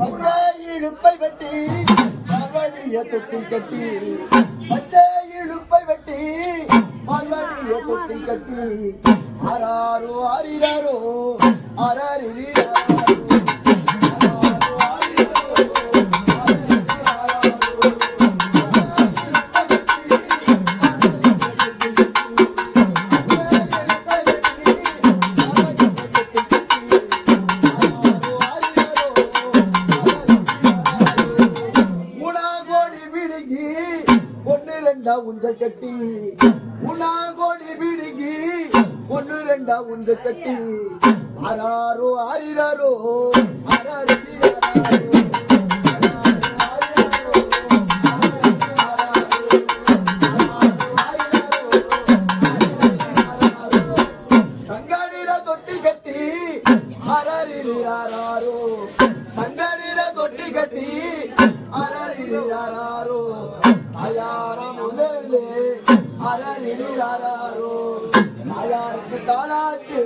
இழுப்பை வெட்டி மல்வடிய தொட்டி கட்டி பச்சை இழுப்பை வெட்டி மல்வடிய தொட்டி கட்டி ஆராரோ ஆரிராரோ ஆராரிராரோ உந்த கட்டி உணாகோடி பிடிங்கி ஒன்னு ரெண்டா உந்த கட்டி ஆராரோ ஆரிராரோ தங்கநீர தொட்டி கட்டி அரரிராரோ தங்கநீர தொட்டி கட்டி அரரிராரோ ஆயாரம் முதலே அரரிராரோ ஆயாருக்கு தாளாட்டு